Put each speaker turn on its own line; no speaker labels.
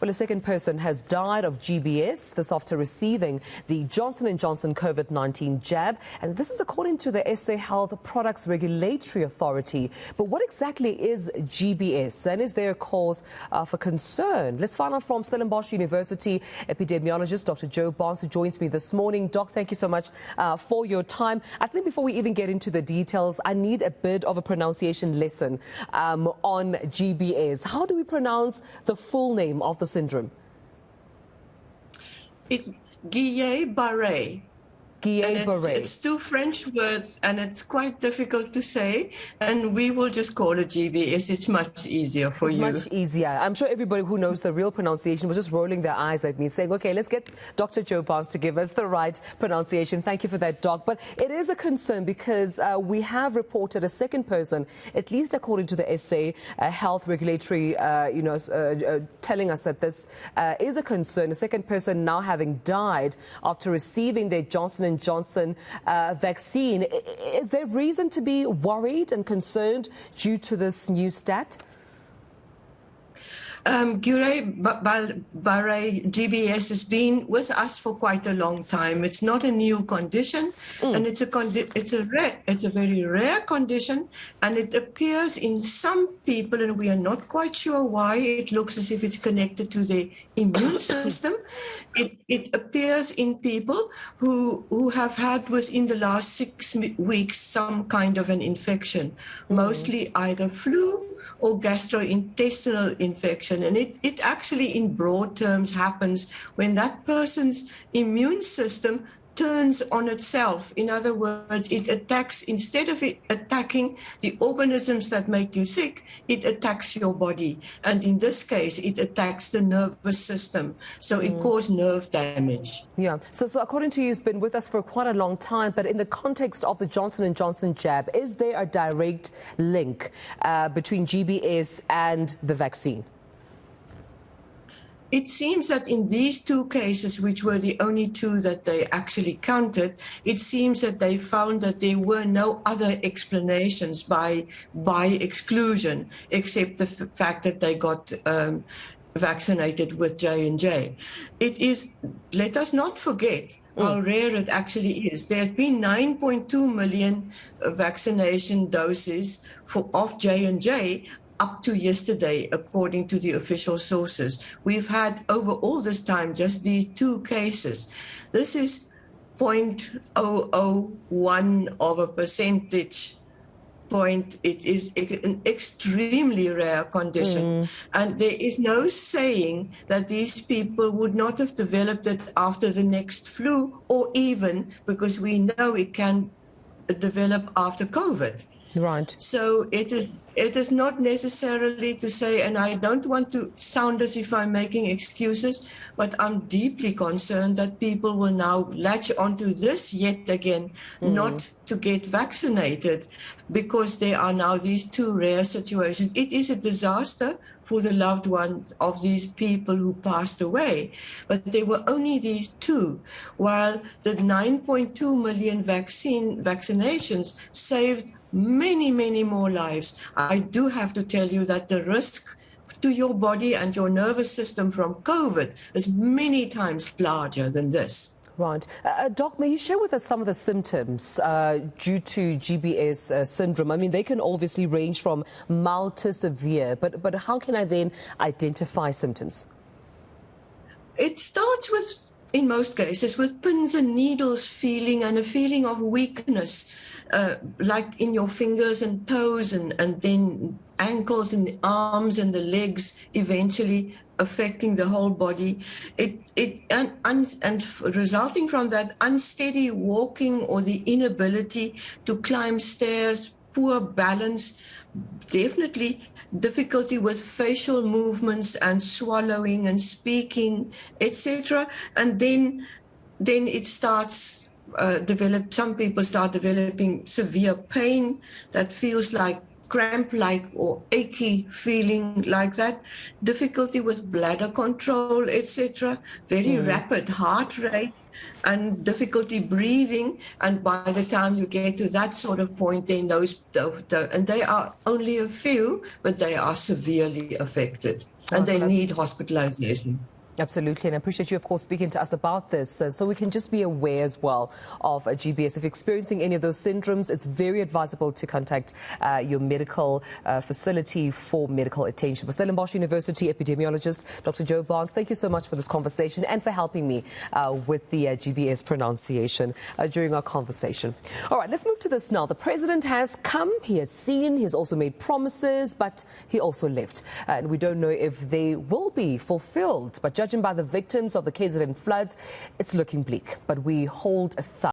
Well, a second person has died of GBS, this after receiving the Johnson & Johnson COVID-19 jab. And this is according to the SA Health Products Regulatory Authority. But what exactly is GBS, and is there a cause for concern? Let's find out from Stellenbosch University Epidemiologist Dr. Joe Barnes, who joins me this morning. Doc, thank you so much for your time. I think before we even get into the details, I need a bit of a pronunciation lesson on GBS. How do we pronounce the full name of the syndrome?
It's Guillain-Barre.
Guillain-Barre.
It's two French words, and it's quite difficult to say, and we will just call it GBS. It's much easier for you.
Much easier. I'm sure everybody who knows the real pronunciation was just rolling their eyes at me, saying, okay, let's get Dr. Joe Barnes to give us the right pronunciation. Thank you for that, Doc. But it is a concern because we have reported a second person, at least according to the SA Health Regulatory, telling us that this is a concern. A second person now having died after receiving their Johnson & Johnson vaccine. Is there reason to be worried and concerned due to this new stat?
Guillain-Barre GBS has been with us for quite a long time. It's not a new condition, and it's a very rare condition, and it appears in some people, and we are not quite sure why. It looks as if it's connected to the immune system. It appears in people who have had within the last 6 weeks some kind of an infection, mostly either flu or gastrointestinal infection. And it actually, in broad terms, happens when that person's immune system turns on itself. In other words, it attacks, instead of it attacking the organisms that make you sick, it attacks your body. And in this case, it attacks the nervous system. So it causes nerve damage.
Yeah. So according to you, you've been with us for quite a long time, but in the context of the Johnson & Johnson jab, is there a direct link between GBS and the vaccine?
It seems that in these two cases, which were the only two that they actually counted, it seems that they found that there were no other explanations by exclusion, except the fact that they got vaccinated with J&J. It is, let us not forget how rare it actually is. There's been 9.2 million vaccination doses of J&J up to yesterday, according to the official sources. We've had over all this time just these two cases. This is 0.001 of a percentage point. It is an extremely rare condition. And there is no saying that these people would not have developed it after the next flu, or even, because we know it can develop after COVID.
Right.
So it is not necessarily to say, and I don't want to sound as if I'm making excuses, but I'm deeply concerned that people will now latch onto this yet again, not to get vaccinated, because there are now these two rare situations. It is a disaster for the loved ones of these people who passed away, but there were only these two, while the 9.2 million vaccinations saved many, many more lives. I do have to tell you that the risk to your body and your nervous system from COVID is many times larger than this.
Right. Doc, may you share with us some of the symptoms due to GBS syndrome? I mean, they can obviously range from mild to severe, but how can I then identify symptoms?
It starts with, in most cases, with pins and needles feeling and a feeling of weakness, like in your fingers and toes, and then ankles and the arms and the legs, eventually affecting the whole body. And resulting from that, unsteady walking or the inability to climb stairs, poor balance, definitely difficulty with facial movements and swallowing and speaking, etc. And then it starts some people start developing severe pain that feels like cramp-like or achy feeling like that, difficulty with bladder control, etc., very rapid heart rate, and difficulty breathing. And by the time you get to that sort of point, then and they are only a few, but they are severely affected. and they need hospitalization.
Absolutely, and I appreciate you, of course, speaking to us about this so we can just be aware as well of GBS. If you're experiencing any of those syndromes, it's very advisable to contact your medical facility for medical attention. With Stellenbosch University Epidemiologist, Dr. Joe Barnes, thank you so much for this conversation and for helping me with the GBS pronunciation during our conversation. All right, let's move to this now. The president has come, he has seen, he's also made promises, but he also left. And we don't know if they will be fulfilled. But judging by the victims of the KZN floods, it's looking bleak. But we hold a thumb.